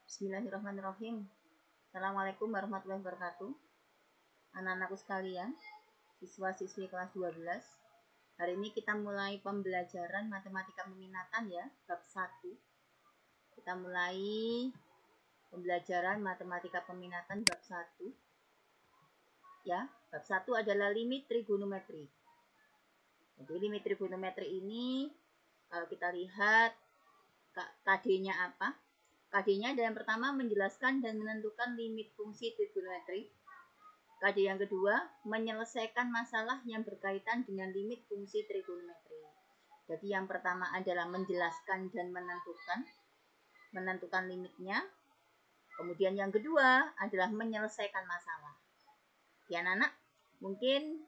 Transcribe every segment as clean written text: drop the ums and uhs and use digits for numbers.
Bismillahirrahmanirrahim. Assalamualaikum warahmatullahi wabarakatuh. Anak-anakku sekalian, siswa-siswi kelas 12. Hari ini kita mulai pembelajaran matematika peminatan ya, bab 1. Kita mulai pembelajaran matematika peminatan bab 1. Ya, bab 1 adalah limit trigonometri. Jadi limit trigonometri ini kalau kita lihat KD-nya apa? KD-nya yang pertama menjelaskan dan menentukan limit fungsi trigonometri. KD yang kedua menyelesaikan masalah yang berkaitan dengan limit fungsi trigonometri. Jadi yang pertama adalah menjelaskan dan menentukan limitnya. Kemudian yang kedua adalah menyelesaikan masalah. Ya anak-anak, mungkin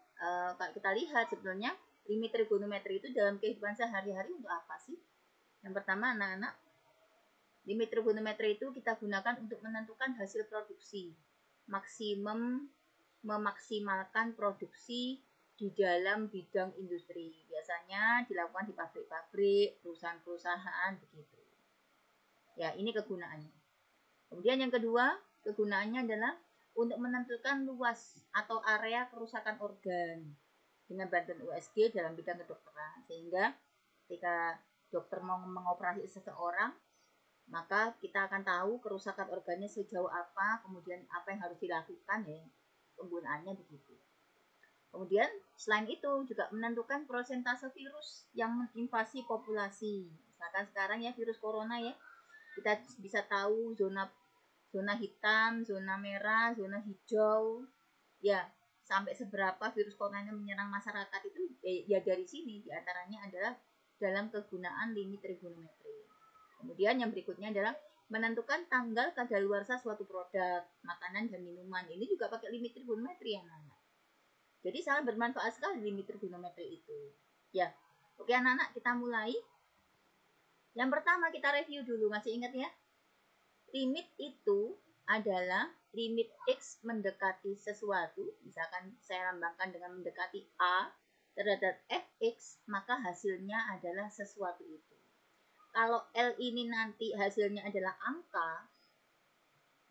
kalau kita lihat sebenarnya limit trigonometri itu dalam kehidupan sehari-hari untuk apa sih? Yang pertama anak-anak, limit trigonometri itu kita gunakan untuk menentukan hasil produksi, memaksimalkan produksi di dalam bidang industri. Biasanya dilakukan di pabrik-pabrik, perusahaan-perusahaan begitu. Ya, ini kegunaannya. Kemudian yang kedua, kegunaannya adalah untuk menentukan luas atau area kerusakan organ dengan bantuan USG dalam bidang kedokteran. Sehingga ketika dokter mau mengoperasi seseorang, maka kita akan tahu kerusakan organnya sejauh apa, kemudian apa yang harus dilakukan ya, penggunaannya begitu. Kemudian selain itu juga menentukan persentase virus yang menginvasi populasi. Misalkan sekarang ya virus corona ya, kita bisa tahu zona hitam, zona merah, zona hijau, ya sampai seberapa virus corona menyerang masyarakat itu ya dari sini diantaranya adalah dalam kegunaan limit trigonometri. Kemudian yang berikutnya adalah menentukan tanggal kadaluarsa suatu produk, makanan dan minuman. Ini juga pakai limit trigonometri ya anak-anak. Jadi sangat bermanfaat sekali limit trigonometri itu. Ya, oke anak-anak kita mulai. Yang pertama kita review dulu, masih ingat ya? Limit itu adalah limit X mendekati sesuatu. Misalkan saya lambangkan dengan mendekati A terhadap Fx, maka hasilnya adalah sesuatu itu. Kalau L ini nanti hasilnya adalah angka,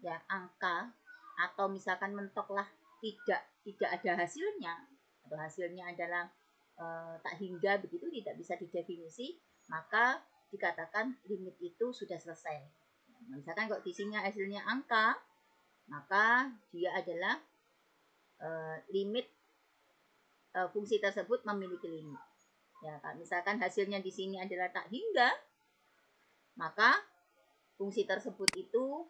ya angka, atau misalkan mentoklah tidak ada hasilnya, atau hasilnya adalah tak hingga begitu, tidak bisa didefinisi, maka dikatakan limit itu sudah selesai. Misalkan kalau di sini hasilnya angka, maka dia adalah limit fungsi tersebut memiliki limit. Ya, misalkan hasilnya di sini adalah tak hingga, maka fungsi tersebut itu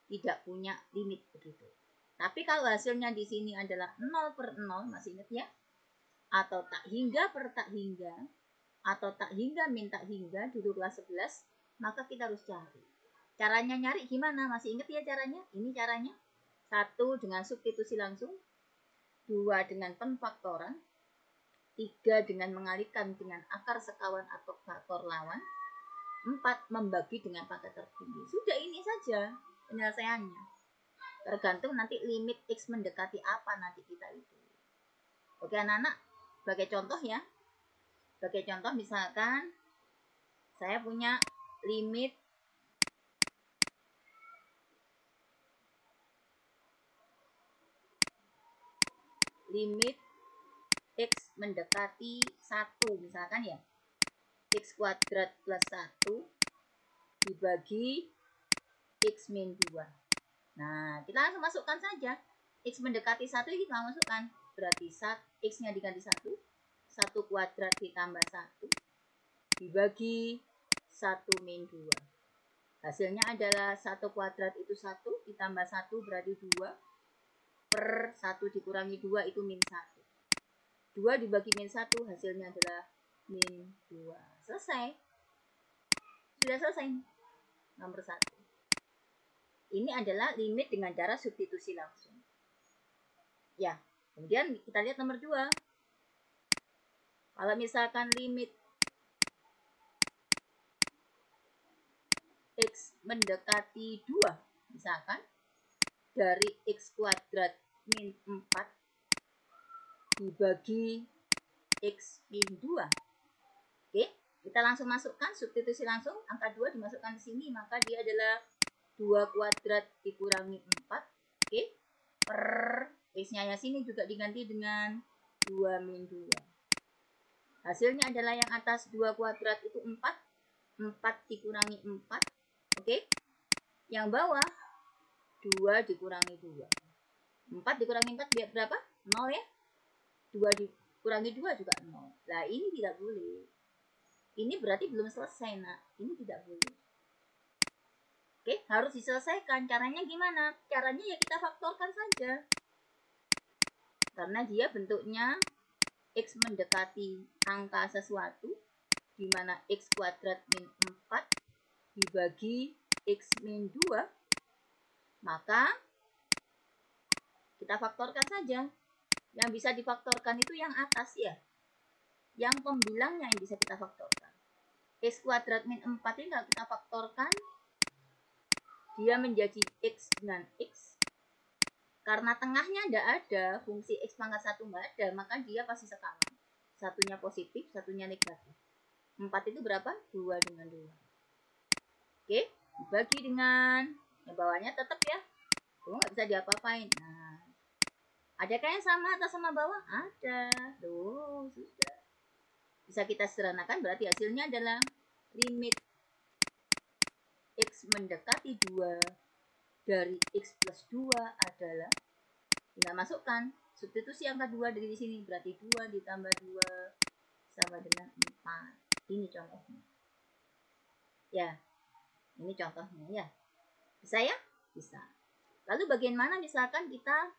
tidak punya limit begitu. Tapi kalau hasilnya di sini adalah 0/0, masih ingat ya? Atau tak hingga per tak hingga, atau tak hingga min tak hingga, dulu kelas 11, maka kita harus cari. Caranya nyari gimana? Masih ingat ya caranya? Ini caranya. 1 dengan substitusi langsung, 2 dengan penfaktoran, 3 dengan mengalihkan dengan akar sekawan atau faktor lawan, 4 membagi dengan pangkat tertinggi. Sudah ini saja penyelesaiannya. Tergantung nanti limit X mendekati apa nanti kita itu. Oke anak-anak, sebagai contoh ya. Sebagai contoh misalkan saya punya limit X mendekati 1 misalkan ya. X kuadrat plus 1 dibagi X min 2. Nah, kita langsung masukkan saja. X mendekati 1 kita masukkan. Berarti X-nya diganti 1. 1 kuadrat ditambah 1 dibagi 1 min 2. Hasilnya adalah 1 kuadrat itu 1 ditambah 1 berarti 2 per 1 dikurangi 2 itu min 1. 2 dibagi min 1 hasilnya adalah min 2. Selesai. Sudah selesai. Nomor 1. Ini adalah limit dengan cara substitusi langsung. Ya, kemudian kita lihat nomor 2. Kalau misalkan limit X mendekati 2, misalkan dari X kuadrat min 4 dibagi X min 2. Oke, kita langsung masukkan substitusi langsung. Angka 2 dimasukkan di sini, maka dia adalah 2 kuadrat dikurangi 4, oke, per X-nya ya sini juga diganti dengan 2 min 2. Hasilnya adalah yang atas 2 kuadrat itu 4, 4 dikurangi 4, oke. Yang bawah 2 dikurangi 2. 4 dikurangi 4 biar berapa? 0 ya. 2 dikurangi 2 juga 0. Nah, ini tidak boleh. Ini berarti belum selesai, nak. Ini tidak boleh. Oke, harus diselesaikan. Caranya gimana? Caranya ya kita faktorkan saja. Karena dia bentuknya X mendekati angka sesuatu, di mana X kuadrat min 4 dibagi X min 2, maka kita faktorkan saja. Yang bisa difaktorkan itu yang atas ya. Yang pembilangnya yang bisa kita faktorkan. X kuadrat min 4 ini kalau kita faktorkan, dia menjadi X dengan X. Karena tengahnya tidak ada, fungsi X pangkat 1 tidak ada, maka dia pasti sekaman. Satunya positif, satunya negatif. 4 itu berapa? 2 dengan 2. Oke, dibagi dengan yang bawahnya tetap ya. Nggak bisa diapa-apain. Nah, adakah yang sama atas sama bawah? Ada. Tuh, sudah. Bisa kita sederhanakan, berarti hasilnya adalah limit X mendekati 2 dari X plus 2 adalah, tinggal masukkan substitusi angka 2 dari sini, berarti 2 ditambah 2 sama dengan 4. Ini contohnya. Ya, ini contohnya ya. Bisa ya? Bisa. Lalu bagaimana misalkan kita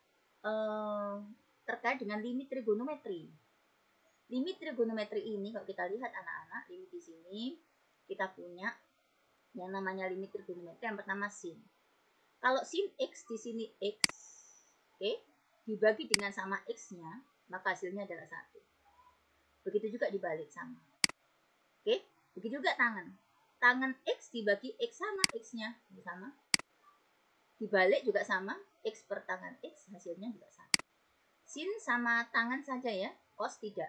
terkait dengan limit trigonometri. Limit trigonometri ini kalau kita lihat anak-anak, limit di sini kita punya yang namanya limit trigonometri. Yang pertama sin. Kalau sin X di sini X, oke, dibagi dengan sama X-nya, maka hasilnya adalah 1. Begitu juga dibalik sama. Oke, begitu juga tangan. Tangan X dibagi X sama X-nya, sama. Dibalik juga sama, X per tangan X, hasilnya juga sama. Sin sama tangan saja ya, cos tidak.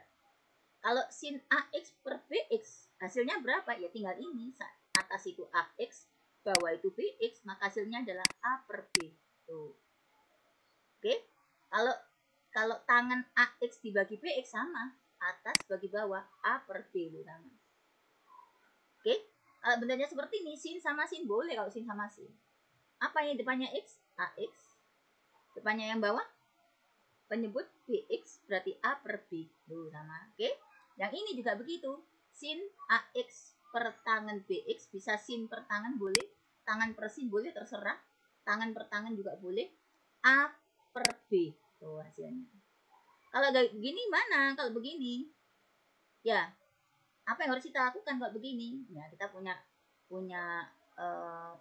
Kalau sin AX per BX, hasilnya berapa? Ya tinggal ini, atas itu AX, bawah itu BX, maka hasilnya adalah A per B. Tuh. Oke, kalau tangan AX dibagi BX sama, atas bagi bawah A per B. Oke, kalau bentuknya seperti ini, sin sama sin boleh kalau sin sama sin. Apa yang depannya X? AX. Depannya yang bawah? Penyebut BX berarti A per B. Tuh, sama. Oke, yang ini juga begitu. Sin AX per tangan BX bisa sin per tangan boleh, tangan per sin boleh, terserah. Tangan per tangan juga boleh. A per B. Tuh hasilnya. Kalau gini mana? Kalau begini, ya apa yang harus kita lakukan kalau begini? Ya kita punya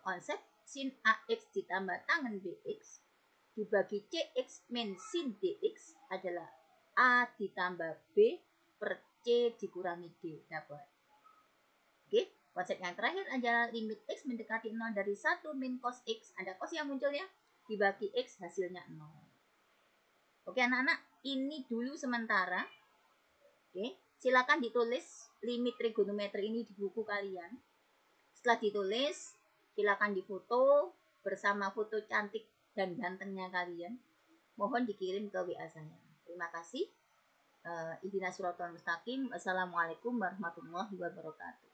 konsep sin AX ditambah tangan BX dibagi CX min sin DX adalah A ditambah B per C dikurangi D. Dapat. Oke, konsep yang terakhir adalah limit X mendekati 0 dari 1 min cos X. Ada cos yang muncul ya, dibagi X hasilnya 0. Oke anak-anak, ini dulu sementara. Oke, silakan ditulis limit trigonometri ini di buku kalian. Setelah ditulis, silakan difoto bersama foto cantik dan gantengnya kalian. Mohon dikirim ke WA saya. Terima kasih. Ihdinas siratal mustaqim. Assalamualaikum warahmatullahi wabarakatuh.